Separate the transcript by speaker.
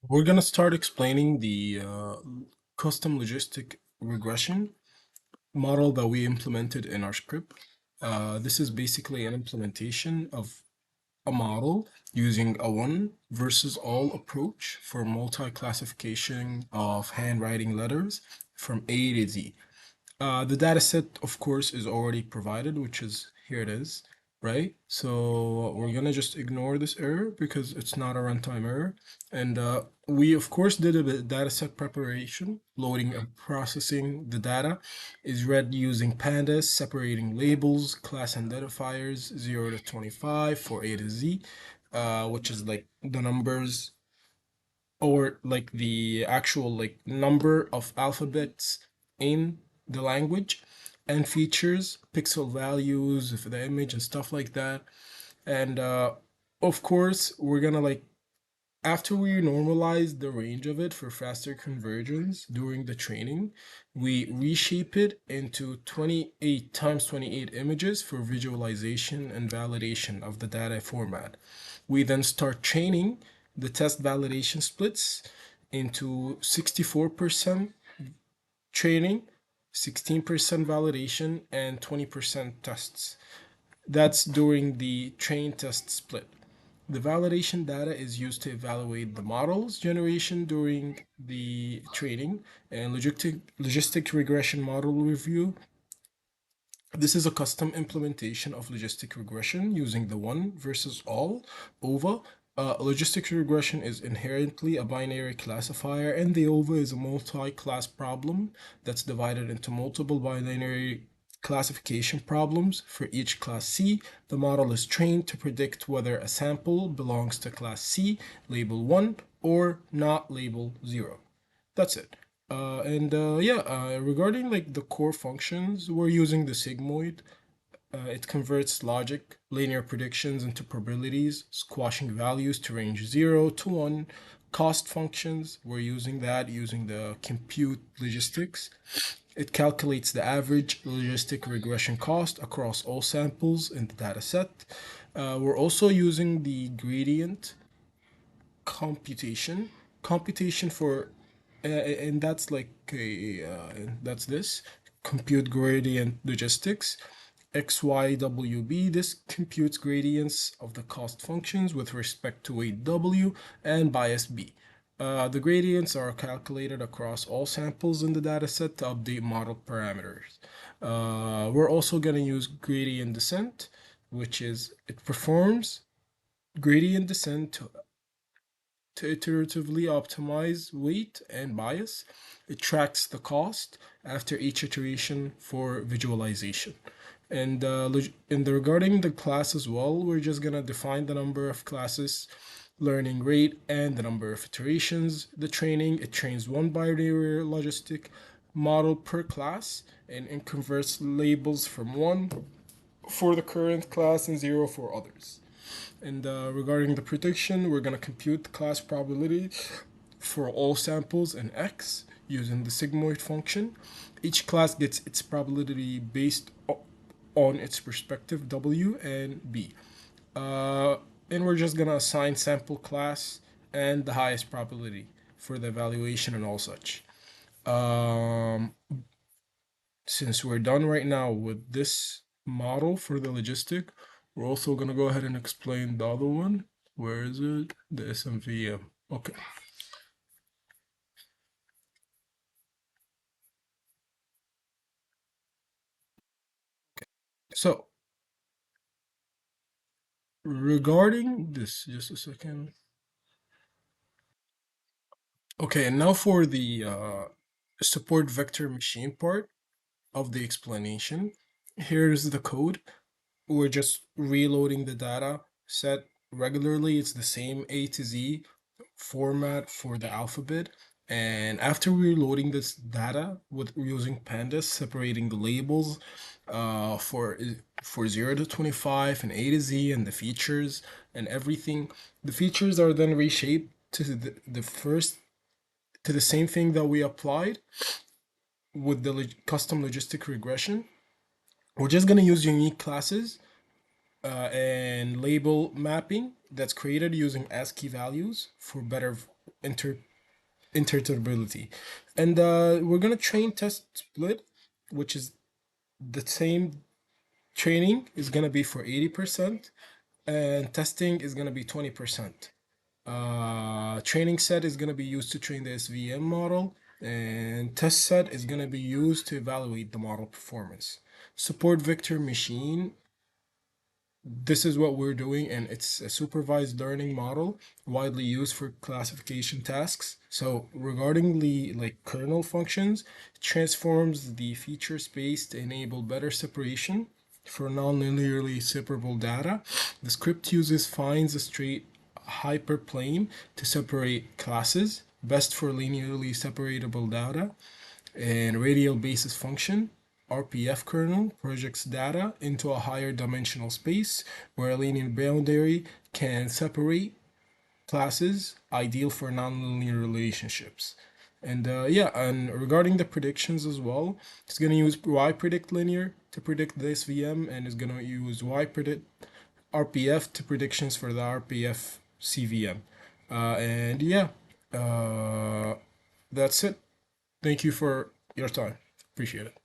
Speaker 1: We're gonna start explaining the custom logistic regression model that we implemented in our script. This is basically an implementation of a model using a one versus all approach for multi-classification of handwriting letters from A to Z. The data set, of course, is already provided, which is here it is, right? So we're gonna just ignore this error because it's not a runtime error. And we, of course, did a bit data set preparation, loading and processing the data is read using pandas, separating labels, class identifiers 0 to 25 for A to Z, which is like the numbers or like the actual like number of alphabets in the language and features, pixel values for the image and stuff like that. And of course, we're gonna like after we normalize the range of it for faster conversions during the training, we reshape it into 28 times 28 images for visualization and validation of the data format. We then start training the test validation splits into 64% training, 16% validation, and 20% tests. That's during the train test split. The validation data is used to evaluate the models generation during the training and logistic regression model review. This is a custom implementation of logistic regression using the one versus all OVA. Logistic regression is inherently a binary classifier, and the OVA is a multi-class problem that's divided into multiple binary classification problems. For each class C, the model is trained to predict whether a sample belongs to class C, label 1, or not label 0. That's it. And yeah, regarding like the core functions, we're using the sigmoid. It converts logic, linear predictions into probabilities, squashing values to range 0 to 1. Cost functions, we're using that using the compute logistics. It calculates the average logistic regression cost across all samples in the dataset. We're also using the gradient computation for and that's like a that's this compute gradient logistics xywb. This computes gradients of the cost functions with respect to weight w and bias b. The gradients are calculated across all samples in the dataset to update model parameters. We're also going to use gradient descent, which is it performs gradient descent to iteratively optimize weight and bias. It tracks the cost after each iteration for visualization. And regarding the class as well, we're just gonna define the number of classes, learning rate, and the number of iterations. The training, it trains one binary logistic model per class and it converts labels from one for the current class and zero for others. And regarding the prediction, we're going to compute the class probability for all samples in X using the sigmoid function. Each class gets its probability based on its respective W and B. Uh, and we're just going to assign sample class and the highest probability for the evaluation and all such. Um, since we're done right now with this model for the logistic, we're also going to go ahead and explain the other one. Where is it? The SMVM. Okay. So regarding this, just a second. Okay, and now for the support vector machine part of the explanation. Here's the code. We're just reloading the data set regularly. It's the same A to Z format for the alphabet. And after reloading this data with using pandas, separating the labels for 0 to 25 and A to Z and the features and everything, the features are then reshaped to the first to the same thing that we applied with the custom logistic regression. We're just going to use unique classes and label mapping that's created using ASCII values for better interpretability. And we're gonna train test split, which is the same training is gonna be for 80%, and testing is gonna be 20%. Training set is going to be used to train the SVM model, and test set is going to be used to evaluate the model performance. Support vector machine, this is what we're doing, and it's a supervised learning model widely used for classification tasks. So regarding the kernel functions, it transforms the feature space to enable better separation for non-linearly separable data. The script uses finds a straight hyperplane to separate classes, best for linearly separatable data, and radial basis function. RPF kernel projects data into a higher dimensional space where a linear boundary can separate classes, ideal for nonlinear relationships. And yeah, and regarding the predictions as well, it's going to use Y predict linear to predict this VM, and it's going to use Y predict RPF to predictions for the RPF CVM. And yeah, uh, that's it. Thank you for your time. Appreciate it.